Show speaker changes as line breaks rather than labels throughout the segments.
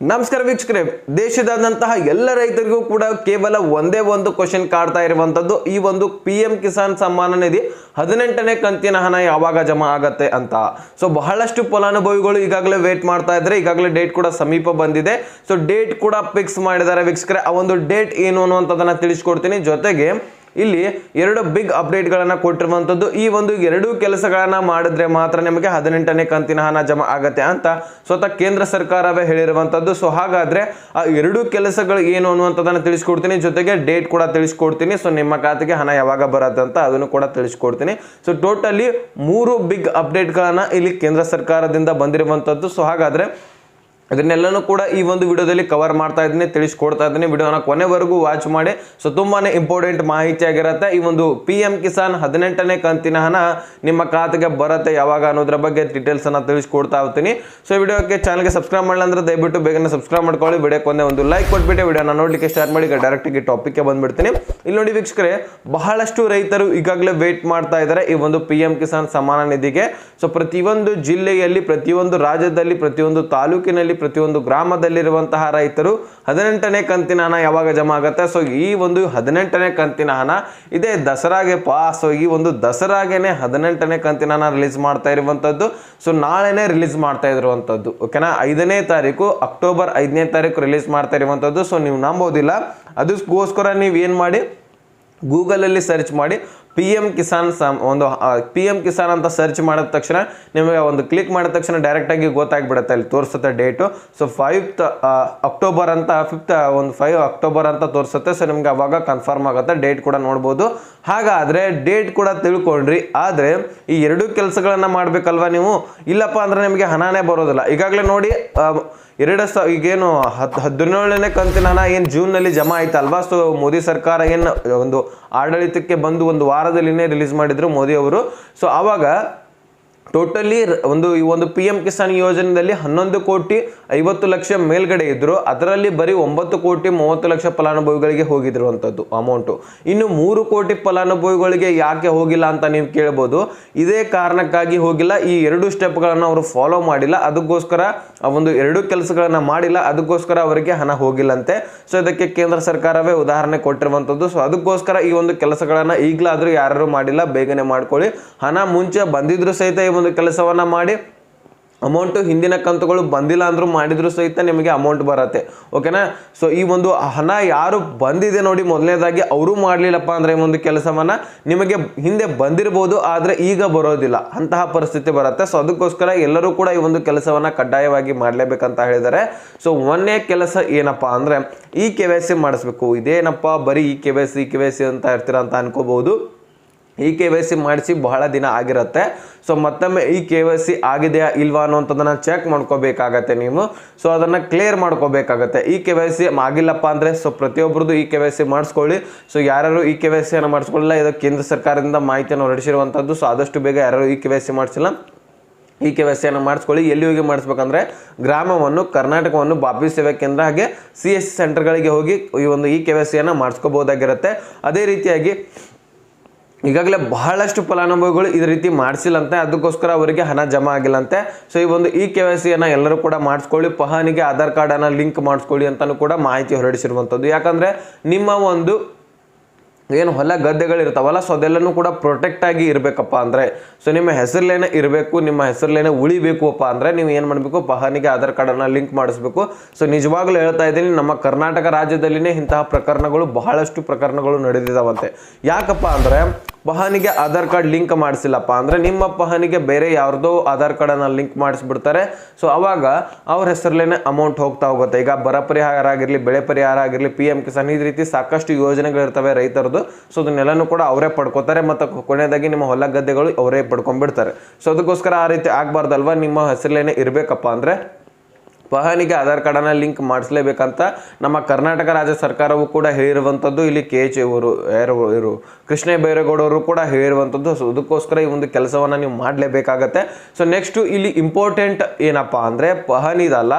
ನಮಸ್ಕಾರ ವೀಕ್ಷಕರೇ, ದೇಶದಾದ್ಯಂತಹ ಎಲ್ಲ ರೈತರಿಗೂ ಕೂಡ ಕೇವಲ ಒಂದೇ ಒಂದು ಕ್ವಶನ್ ಕಾಡ್ತಾ ಇರುವಂತದ್ದು ಈ ಒಂದು PM ಕಿಸಾನ್ ಸಮ್ಮಾನ ನಿಧಿ 18ನೇ ಕಂತಿನ ಹಣ ಯಾವಾಗ ಜಮಾ ಆಗತ್ತೆ ಅಂತ. ಸೊ ಬಹಳಷ್ಟು ಫಲಾನುಭವಿಗಳು ಈಗಾಗಲೇ ವೇಟ್ ಮಾಡ್ತಾ ಇದ್ದಾರೆ. ಈಗಾಗಲೇ ಡೇಟ್ ಕೂಡ ಸಮೀಪ ಬಂದಿದೆ. ಸೊ ಡೇಟ್ ಕೂಡ ಫಿಕ್ಸ್ ಮಾಡಿದ್ದಾರೆ ವೀಕ್ಷಕರೇ. ಆ ಒಂದು ಡೇಟ್ ಏನು ಅನ್ನುವಂಥದ್ದನ್ನ ತಿಳಿಸ್ಕೊಡ್ತೀನಿ. ಜೊತೆಗೆ ಇಲ್ಲಿ ಎರಡು ಬಿಗ್ ಅಪ್ಡೇಟ್ಗಳನ್ನು ಕೊಟ್ಟಿರುವಂಥದ್ದು. ಈ ಒಂದು ಎರಡು ಕೆಲಸಗಳನ್ನ ಮಾಡಿದ್ರೆ ಮಾತ್ರ ನಿಮಗೆ 18ನೇ ಕಂತಿನ ಹಣ ಜಮಾ ಆಗತ್ತೆ ಅಂತ ಸ್ವತಃ ಕೇಂದ್ರ ಸರ್ಕಾರವೇ ಹೇಳಿರುವಂಥದ್ದು. ಸೊ ಹಾಗಾದ್ರೆ ಆ ಎರಡು ಕೆಲಸಗಳು ಏನು ಅನ್ನುವಂಥದ್ದನ್ನ ತಿಳಿಸ್ಕೊಡ್ತೀನಿ. ಜೊತೆಗೆ ಡೇಟ್ ಕೂಡ ತಿಳಿಸ್ಕೊಡ್ತೀನಿ. ಸೊ ನಿಮ್ಮ ಖಾತೆಗೆ ಹಣ ಯಾವಾಗ ಬರುತ್ತೆ ಅಂತ ಅದನ್ನು ಕೂಡ ತಿಳಿಸ್ಕೊಡ್ತೀನಿ. ಸೊ ಟೋಟಲಿ 3 ಬಿಗ್ ಅಪ್ಡೇಟ್ಗಳನ್ನ ಇಲ್ಲಿ ಕೇಂದ್ರ ಸರ್ಕಾರದಿಂದ ಬಂದಿರುವಂಥದ್ದು. ಸೊ ಹಾಗಾದ್ರೆ ಅದನ್ನೆಲ್ಲನೂ ಕೂಡ ಈ ಒಂದು ವಿಡಿಯೋದಲ್ಲಿ ಕವರ್ ಮಾಡ್ತಾ ಇದ್ದೀನಿ, ತಿಳಿಸ್ಕೊಡ್ತಾ ಇದ್ದೀನಿ. ವಿಡಿಯೋನ ಕೊನೆವರೆಗೂ ವಾಚ್ ಮಾಡಿ. ಸೊ ತುಂಬಾನೇ ಇಂಪಾರ್ಟೆಂಟ್ ಮಾಹಿತಿ ಆಗಿರುತ್ತೆ. ಈ ಒಂದು PM ಕಿಸಾನ್ 18ನೇ ಕಂತಿನ ಹಣ ನಿಮ್ಮ ಖಾತೆಗೆ ಬರುತ್ತೆ ಯಾವಾಗ ಅನ್ನೋದ್ರ ಬಗ್ಗೆ ಡೀಟೇಲ್ಸ್ ಅನ್ನ ತಿಳಿಸ್ಕೊಡ್ತಾ ಹೋಗ್ತೀನಿ. ಸೊ ವಿಡಿಯೋಕ್ಕೆ ಚಾನಲ್ಗೆ ಸಬ್ಸ್ಕ್ರೈಬ್ ಮಾಡಲ್ಲ ಅಂದ್ರೆ ದಯವಿಟ್ಟು ಬೇಗನೆ ಸಬ್ಸ್ಕ್ರೈಬ್ ಮಾಡ್ಕೊಳ್ಳಿ. ವಿಡಿಯೋಕ್ಕೆ ಒಂದು ಲೈಕ್ ಕೊಟ್ಬಿಟ್ಟು ವಿಡಿಯೋನ ನೋಡ್ಲಿಕ್ಕೆ ಸ್ಟಾರ್ಟ್ ಮಾಡಿ. ಡೈರೆಕ್ಟ್ ಆಗಿ ಟಾಪಿಕ್ಗೆ ಬಂದ್ಬಿಡ್ತೀನಿ. ಇಲ್ಲಿ ನೋಡಿ ವೀಕ್ಷಕರೇ, ಬಹಳಷ್ಟು ರೈತರು ಈಗಾಗಲೇ ವೇಟ್ ಮಾಡ್ತಾ ಇದ್ದಾರೆ ಈ ಒಂದು PM ಕಿಸಾನ್ ಸಮ್ಮಾನ ನಿಧಿಗೆ. ಸೊ ಪ್ರತಿಯೊಂದು ಜಿಲ್ಲೆಯಲ್ಲಿ, ಪ್ರತಿಯೊಂದು ರಾಜ್ಯದಲ್ಲಿ, ಪ್ರತಿಯೊಂದು ತಾಲೂಕಿನಲ್ಲಿ, ಪ್ರತಿಯೊಂದು ಗ್ರಾಮದಲ್ಲಿರುವಂತಹ ರೈತರು 18ನೇ ಕಂತಿನ ಹಣ ಯಾವಾಗ ಜಮಾ ಆಗುತ್ತೆ. ಸೊ ಈ ಒಂದು 18ನೇ ಕಂತಿನ ಹಣ ಇದೇ ದಸರಾಗೆ ಸೊ ಈ ಒಂದು ದಸರಾಗೆನೆ 18ನೇ ಕಂತಿನ ಹಣ ರಿಲೀಸ್ ಮಾಡ್ತಾ ಇರುವಂತದ್ದು. ಸೊ ನಾಳೆನೆ ರಿಲೀಸ್ ಮಾಡ್ತಾ ಇರುವಂತದ್ದು. ಓಕೆನಾ, 5ನೇ ತಾರೀಕು ಅಕ್ಟೋಬರ್ 5ನೇ ತಾರೀಕು ರಿಲೀಸ್ ಮಾಡ್ತಾ ಇರುವಂತದ್ದು. ಸೊ ನೀವು ನಂಬೋದಿಲ್ಲ, ಅದಕ್ಕೋಸ್ಕರ ನೀವು ಏನ್ ಮಾಡಿ, ಗೂಗಲ್ ಅಲ್ಲಿ ಸರ್ಚ್ ಮಾಡಿ PM ಕಿಸಾನ್ PM ಕಿಸಾನ್ ಅಂತ ಸರ್ಚ್ ಮಾಡಿದ ತಕ್ಷಣ ನಿಮಗೆ ಒಂದು ಕ್ಲಿಕ್ ಮಾಡಿದ ತಕ್ಷಣ ಡೈರೆಕ್ಟ್ ಆಗಿ ಗೊತ್ತಾಗ್ಬಿಡುತ್ತೆ, ಅಲ್ಲಿ ತೋರಿಸುತ್ತೆ ಡೇಟು. ಸೊ 5th ಅಕ್ಟೋಬರ್ ಅಂತ 5 ಅಕ್ಟೋಬರ್ ಅಂತ ತೋರಿಸುತ್ತೆ. ಸೊ ನಿಮ್ಗೆ ಅವಾಗ ಕನ್ಫರ್ಮ್ ಆಗುತ್ತೆ, ಡೇಟ್ ಕೂಡ ನೋಡ್ಬೋದು. ಹಾಗಾದ್ರೆ ಡೇಟ್ ಕೂಡ ತಿಳ್ಕೊಂಡ್ರಿ. ಆದ್ರೆ ಈ ಎರಡು ಕೆಲಸಗಳನ್ನ ಮಾಡ್ಬೇಕಲ್ವಾ ನೀವು. ಇಲ್ಲಪ್ಪ ಅಂದ್ರೆ ನಿಮಗೆ ಹಣನೇ ಬರೋದಿಲ್ಲ. ಈಗಾಗಲೇ ನೋಡಿ, ಈಗೇನು 17ನೇ ಕಂತಿನ ಹಣ ಏನು ಜೂನ್ ನಲ್ಲಿ ಜಮಾ ಆಯ್ತಲ್ವಾ. ಸೊ ಮೋದಿ ಸರ್ಕಾರ ಏನು ಒಂದು ಆಡಳಿತಕ್ಕೆ ಬಂದು ಒಂದು ವಾರದಲ್ಲಿನೇ ರಿಲೀಸ್ ಮಾಡಿದ್ರು ಮೋದಿ ಅವರು. ಸೊ ಆವಾಗ ಟೋಟಲಿ ಈ ಒಂದು PM ಕಿಸಾನ್ ಯೋಜನೆಯಲ್ಲಿ 11,50,00,000 ಮೇಲ್ಗಡೆ ಇದ್ರು. ಅದರಲ್ಲಿ ಬರೀ 9,30,00,000 ಫಲಾನುಭವಿಗಳಿಗೆ ಹೋಗಿರುವಂಥದ್ದು ಅಮೌಂಟು. ಇನ್ನು 3 ಕೋಟಿ ಫಲಾನುಭವಿಗಳಿಗೆ ಯಾಕೆ ಹೋಗಿಲ್ಲ ಅಂತ ನೀವು ಕೇಳ್ಬೋದು. ಇದೇ ಕಾರಣಕ್ಕಾಗಿ ಹೋಗಿಲ್ಲ. ಈ 2 ಸ್ಟೆಪ್ಗಳನ್ನು ಅವರು ಫಾಲೋ ಮಾಡಿಲ್ಲ, ಅದಕ್ಕೋಸ್ಕರ ಆ ಒಂದು 2 ಕೆಲಸಗಳನ್ನ ಮಾಡಿಲ್ಲ, ಅದಕ್ಕೋಸ್ಕರ ಅವರಿಗೆ ಹಣ ಹೋಗಿಲ್ಲಂತೆ. ಸೊ ಇದಕ್ಕೆ ಕೇಂದ್ರ ಸರ್ಕಾರವೇ ಉದಾಹರಣೆ ಕೊಟ್ಟಿರುವಂಥದ್ದು. ಸೊ ಅದಕ್ಕೋಸ್ಕರ ಈ ಒಂದು ಕೆಲಸಗಳನ್ನ ಈಗಲಾದ್ರೂ ಯಾರು ಮಾಡಿಲ್ಲ, ಬೇಗನೆ ಮಾಡ್ಕೊಳ್ಳಿ. ಹಣ ಮುಂಚೆ ಬಂದಿದ್ರು ಸಹಿತ ಈ ಒಂದು ಕೆಲಸವನ್ನ ಮಾಡಿ, ಅಮೌಂಟ್ ಹಿಂದಿನ ಕಂತುಗಳು ಬಂದಿಲ್ಲ ಅಂದ್ರೂ ಮಾಡಿದ್ರು ಸಹಿತ ನಿಮಗೆ ಅಮೌಂಟ್ ಬರುತ್ತೆ. ಓಕೆನಾ. ಸೊ ಈ ಒಂದು ಹಣ ಯಾರು ಬಂದಿದೆ ನೋಡಿ, ಮೊದಲನೇದಾಗಿ ಅವರು ಮಾಡಲಿಲ್ಲಪ್ಪ ಅಂದ್ರೆ ಈ ಒಂದು ಕೆಲಸವನ್ನ ನಿಮಗೆ ಹಿಂದೆ ಬಂದಿರಬಹುದು, ಆದ್ರೆ ಈಗ ಬರೋದಿಲ್ಲ, ಅಂತಹ ಪರಿಸ್ಥಿತಿ ಬರುತ್ತೆ. ಸೊ ಅದಕ್ಕೋಸ್ಕರ ಎಲ್ಲರೂ ಕೂಡ ಈ ಒಂದು ಕೆಲಸವನ್ನ ಕಡ್ಡಾಯವಾಗಿ ಮಾಡಲೇಬೇಕಂತ ಹೇಳಿದ್ದಾರೆ. ಸೊ ಒಂದೇ ಕೆಲಸ ಏನಪ್ಪಾ ಅಂದ್ರೆ ಈ KYC ಮಾಡಿಸ್ಬೇಕು. ಇದೇನಪ್ಪ ಬರೀ ಈ KYC ಅಂತ ಇರ್ತೀರಾ ಅಂತ ಅನ್ಕೋಬಹುದು. ಈ KYC ಮಾಡಿಸಿ ಬಹಳ ದಿನ ಆಗಿರುತ್ತೆ. ಸೊ ಮತ್ತೊಮ್ಮೆ ಈ KYC ಆಗಿದೆಯಾ ಇಲ್ವಾ ಅನ್ನೋಂಥದ್ದನ್ನ ಚೆಕ್ ಮಾಡ್ಕೋಬೇಕಾಗತ್ತೆ ನೀವು. ಸೊ ಅದನ್ನು ಕ್ಲಿಯರ್ ಮಾಡ್ಕೋಬೇಕಾಗತ್ತೆ. ಈ KYC ಆಗಿಲ್ಲಪ್ಪ ಅಂದರೆ ಸೊ ಪ್ರತಿಯೊಬ್ಬರದ್ದು ಈ KYC ಮಾಡಿಸ್ಕೊಳ್ಳಿ. ಸೊ ಯಾರು ಈ KYC ಅನ್ನು ಮಾಡಿಸ್ಕೊಳ್ಳಿಲ್ಲ, ಇದು ಕೇಂದ್ರ ಸರ್ಕಾರದಿಂದ ಮಾಹಿತಿಯನ್ನು ಹೊರಡಿಸಿರುವಂಥದ್ದು. ಸೊ ಆದಷ್ಟು ಬೇಗ ಯಾರು ಈ KYC ಮಾಡಿಸಿಲ್ಲ, ಈ KYC ಅನ್ನು ಮಾಡಿಸ್ಕೊಳ್ಳಿ. ಎಲ್ಲಿ ಹೋಗಿ ಮಾಡಿಸ್ಬೇಕಂದ್ರೆ ಗ್ರಾಮವನ್ನು, ಕರ್ನಾಟಕವನ್ನು, ಬಾಪಿ ಸೇವಾ ಕೇಂದ್ರ ಹಾಗೆ CSC ಸೆಂಟರ್ಗಳಿಗೆ ಹೋಗಿ ಈ ಒಂದು ಈ KYC ಅನ್ನು ಮಾಡಿಸ್ಕೋಬಹುದಾಗಿರುತ್ತೆ. ಅದೇ ರೀತಿಯಾಗಿ ಈಗಾಗಲೇ ಬಹಳಷ್ಟು ಫಲಾನುಭವಿಗಳು ಇದೇ ರೀತಿ ಮಾಡಿಸಿಲ್ಲಂತೆ, ಅದಕ್ಕೋಸ್ಕರ ಅವರಿಗೆ ಹಣ ಜಮಾ ಆಗಿಲ್ಲಂತೆ. ಸೊ ಈ ಒಂದು ಈ KYC ಅನ್ನ ಎಲ್ಲರೂ ಕೂಡ ಮಾಡಿಸ್ಕೊಳ್ಳಿ. ಪಹಣಿಗೆ ಆಧಾರ್ ಕಾರ್ಡ್ ಅನ್ನ ಲಿಂಕ್ ಮಾಡಿಸ್ಕೊಳ್ಳಿ ಅಂತಾನು ಕೂಡ ಮಾಹಿತಿ ಹೊರಡಿಸಿರುವಂಥದ್ದು. ಯಾಕಂದ್ರೆ ನಿಮ್ಮ ಒಂದು ಏನು ಹೊಲ ಗದ್ದೆಗಳಿರ್ತಾವಲ್ಲ, ಸೊ ಅದೆಲ್ಲನೂ ಕೂಡ ಪ್ರೊಟೆಕ್ಟ್ ಆಗಿ ಇರಬೇಕಪ್ಪ ಅಂದರೆ, ಸೊ ನಿಮ್ಮ ಹೆಸರಲ್ಲೇನೆ ಇರಬೇಕು, ನಿಮ್ಮ ಹೆಸರಲ್ಲೇನೆ ಉಳಿಬೇಕಪ್ಪ ಅಂದರೆ ನೀವು ಏನು ಮಾಡಬೇಕು, ಪಹಣಿಗೆ ಆಧಾರ್ ಕಾರ್ಡನ್ನು ಲಿಂಕ್ ಮಾಡಿಸ್ಬೇಕು. ಸೊ ನಿಜವಾಗ್ಲೂ ಹೇಳ್ತಾ ಇದ್ದೀನಿ, ನಮ್ಮ ಕರ್ನಾಟಕ ರಾಜ್ಯದಲ್ಲಿನೇ ಇಂತಹ ಪ್ರಕರಣಗಳು, ಬಹಳಷ್ಟು ಪ್ರಕರಣಗಳು ನಡೆದಿದ್ದಾವಂತೆ. ಯಾಕಪ್ಪ ಅಂದರೆ ಪಹಣಿಗೆ ಆಧಾರ್ ಕಾರ್ಡ್ ಲಿಂಕ್ ಮಾಡಿಸಿಲ್ಲಪ್ಪ ಅಂದರೆ ನಿಮ್ಮ ಪಹಣಿಗೆ ಬೇರೆ ಯಾರ್ದೋ ಆಧಾರ್ ಕಾರ್ಡನ್ನು ಲಿಂಕ್ ಮಾಡಿಸ್ಬಿಡ್ತಾರೆ. ಸೊ ಅವಾಗ ಅವ್ರ ಹೆಸರಲ್ಲೇನೆ ಅಮೌಂಟ್ ಹೋಗ್ತಾ ಹೋಗುತ್ತೆ. ಈಗ ಬರ ಪರಿಹಾರ ಆಗಿರಲಿ, ಬೆಳೆ ಪರಿಹಾರ ಆಗಿರಲಿ, PM ಕಿಸಾನ್, ಈ ರೀತಿ ಸಾಕಷ್ಟು ಯೋಜನೆಗಳಿರ್ತವೆ ರೈತರದ್ದು. ಸೊ ಅದನ್ನೆಲ್ಲನೂ ಕೂಡ ಅವರೇ ಪಡ್ಕೋತಾರೆ ಮತ್ತು ಕೊನೆಯದಾಗಿ ನಿಮ್ಮ ಹೊಲ ಗದ್ದೆಗಳು ಅವರೇ ಪಡ್ಕೊಂಡ್ಬಿಡ್ತಾರೆ. ಸೊ ಅದಕ್ಕೋಸ್ಕರ ಆ ರೀತಿ ಆಗಬಾರ್ದಲ್ವ, ನಿಮ್ಮ ಹೆಸರಲ್ಲೇನೆ ಇರಬೇಕಪ್ಪ ಅಂದರೆ ಪಹಣಿಗೆ ಆಧಾರ್ ಕಾರ್ಡನ್ನು ಲಿಂಕ್ ಮಾಡಿಸಲೇಬೇಕಂತ ನಮ್ಮ ಕರ್ನಾಟಕ ರಾಜ್ಯ ಸರ್ಕಾರವು ಕೂಡ ಹೇಳಿರುವಂಥದ್ದು. ಇಲ್ಲಿ KH ಇವರು ಕೃಷ್ಣ ಬೈರೇಗೌಡರು ಕೂಡ ಹೇಳಿರುವಂಥದ್ದು. ಸೊ ಅದಕ್ಕೋಸ್ಕರ ಈ ಒಂದು ಕೆಲಸವನ್ನು ನೀವು ಮಾಡಲೇಬೇಕಾಗತ್ತೆ. ಸೊ ನೆಕ್ಸ್ಟು ಇಲ್ಲಿ ಇಂಪಾರ್ಟೆಂಟ್ ಏನಪ್ಪ ಅಂದರೆ ಪಹಣಿದಲ್ಲ,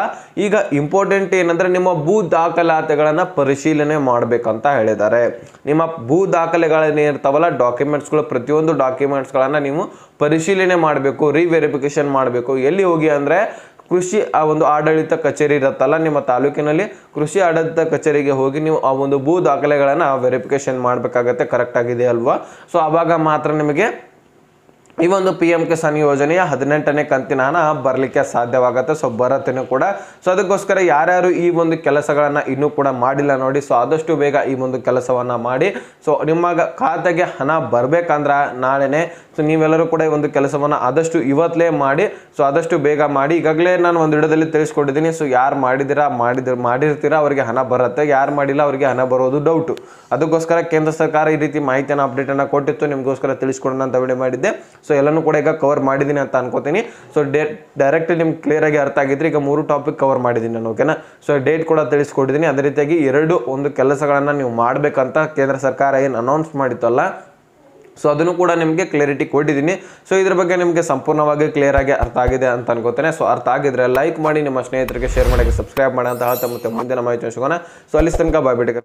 ಈಗ ಇಂಪಾರ್ಟೆಂಟ್ ಏನಂದರೆ ನಿಮ್ಮ ಭೂ ದಾಖಲಾತಿಗಳನ್ನು ಪರಿಶೀಲನೆ ಮಾಡಬೇಕಂತ ಹೇಳಿದ್ದಾರೆ. ನಿಮ್ಮ ಭೂ ದಾಖಲೆಗಳೇನಿರ್ತಾವಲ್ಲ, ಡಾಕ್ಯುಮೆಂಟ್ಸ್ಗಳು, ಪ್ರತಿಯೊಂದು ಡಾಕ್ಯುಮೆಂಟ್ಸ್ಗಳನ್ನು ನೀವು ಪರಿಶೀಲನೆ ಮಾಡಬೇಕು, ರಿವೆರಿಫಿಕೇಶನ್ ಮಾಡಬೇಕು. ಎಲ್ಲಿ ಹೋಗಿ ಅಂದರೆ ಕೃಷಿ ಆ ಒಂದು ಆಡಳಿತ ಕಚೇರಿ ಇರುತ್ತಲ್ಲ ನಿಮ್ಮ ತಾಲೂಕಿನಲ್ಲಿ, ಕೃಷಿ ಆಡಳಿತ ಕಚೇರಿಗೆ ಹೋಗಿ ನೀವು ಆ ಒಂದು ಭೂ ದಾಖಲೆಗಳನ್ನು ವೆರಿಫಿಕೇಶನ್ ಮಾಡಬೇಕಾಗತ್ತೆ, ಕರೆಕ್ಟ್ ಆಗಿದೆ ಅಲ್ವಾ. ಸೊ ಆವಾಗ ಮಾತ್ರ ನಿಮಗೆ ಈ ಒಂದು PM ಕಿಸಾನ್ ಯೋಜನೆಯ 18ನೇ ಕಂತಿನ ಹಣ ಬರಲಿಕ್ಕೆ ಸಾಧ್ಯವಾಗುತ್ತೆ. ಸೊ ಬರತ್ತೇನೆ ಕೂಡ. ಸೊ ಅದಕ್ಕೋಸ್ಕರ ಯಾರ್ಯಾರು ಈ ಒಂದು ಕೆಲಸಗಳನ್ನು ಇನ್ನೂ ಕೂಡ ಮಾಡಿಲ್ಲ ನೋಡಿ, ಸೊ ಆದಷ್ಟು ಬೇಗ ಈ ಒಂದು ಕೆಲಸವನ್ನು ಮಾಡಿ. ಸೊ ನಿಮ್ಮ ಖಾತೆಗೆ ಹಣ ಬರಬೇಕಂದ್ರೆ ನಾಳೆನೇ. ಸೊ ನೀವೆಲ್ಲರೂ ಕೂಡ ಈ ಒಂದು ಕೆಲಸವನ್ನು ಆದಷ್ಟು ಇವತ್ತಲೇ ಮಾಡಿ. ಸೊ ಆದಷ್ಟು ಬೇಗ ಮಾಡಿ. ಈಗಾಗಲೇ ನಾನು ಒಂದು ವಿಡಿಯೋದಲ್ಲಿ ತಿಳಿಸ್ಕೊಟ್ಟಿದ್ದೀನಿ. ಸೊ ಯಾರು ಮಾಡಿರ್ತೀರಾ ಅವರಿಗೆ ಹಣ ಬರುತ್ತೆ, ಯಾರು ಮಾಡಿಲ್ಲ ಅವರಿಗೆ ಹಣ ಬರೋದು ಡೌಟು. ಅದಕ್ಕೋಸ್ಕರ ಕೇಂದ್ರ ಸರ್ಕಾರ ಈ ರೀತಿ ಮಾಹಿತಿಯನ್ನು ಅಪ್ಡೇಟನ್ನು ಕೊಟ್ಟಿತ್ತು, ನಿಮಗೋಸ್ಕರ ತಿಳಿಸ್ಕೊಡೋಣ ಅಂತ ವಿಡಿಯೋ ಮಾಡಿದ್ದೆ. ಸೊ ಎಲ್ಲನೂ ಕೂಡ ಈಗ ಕವರ್ ಮಾಡಿದ್ದೀನಿ ಅಂತ ಅನ್ಕೋತೀನಿ. ಸೊ ಡೈರೆಕ್ಟ್ ನಿಮ್ಗೆ ಕ್ಲಿಯರ್ ಆಗಿ ಅರ್ಥ ಆಗಿದ್ರೆ ಈಗ 3 ಟಾಪಿಕ್ ಕವರ್ ಮಾಡಿದ್ದೀನಿ ನಾನು, ಓಕೆನಾ. ಸೊ ಡೇಟ್ ಕೂಡ ತಿಳಿಸ್ಕೊಟ್ಟಿದ್ದೀನಿ. ಅದೇ ರೀತಿಯಾಗಿ 2 ಒಂದು ಕೆಲಸಗಳನ್ನು ನೀವು ಮಾಡಬೇಕಂತ ಕೇಂದ್ರ ಸರ್ಕಾರ ಏನು ಅನೌನ್ಸ್ ಮಾಡಿತ್ತಲ್ಲ, ಸೊ ಅದನ್ನು ಕೂಡ ನಿಮಗೆ ಕ್ಲಿಯರಿಟಿ ಕೊಟ್ಟಿದ್ದೀನಿ. ಸೊ ಇದ್ರ ಬಗ್ಗೆ ನಿಮಗೆ ಸಂಪೂರ್ಣವಾಗಿ ಕ್ಲಿಯರ್ ಆಗಿ ಅರ್ಥ ಆಗಿದೆ ಅಂತ ಅನ್ಕೋತೇನೆ. ಸೊ ಅರ್ಥ ಆಗಿದ್ರೆ ಲೈಕ್ ಮಾಡಿ, ನಿಮ್ಮ ಸ್ನೇಹಿತರಿಗೆ ಶೇರ್ ಮಾಡಿ, ಸಬ್ಸ್ಕ್ರೈಬ್ ಮಾಡಿ ಅಂತ ಹೇಳ್ತಾ ಮತ್ತೆ ಮುಂದಿನ ಮಾಹಿತಿ ಸಿಗೋಣ. ಸೊ ಅಲ್ಲಿ ತನಕ ಬಾಯ್ ಬಿಡಿ.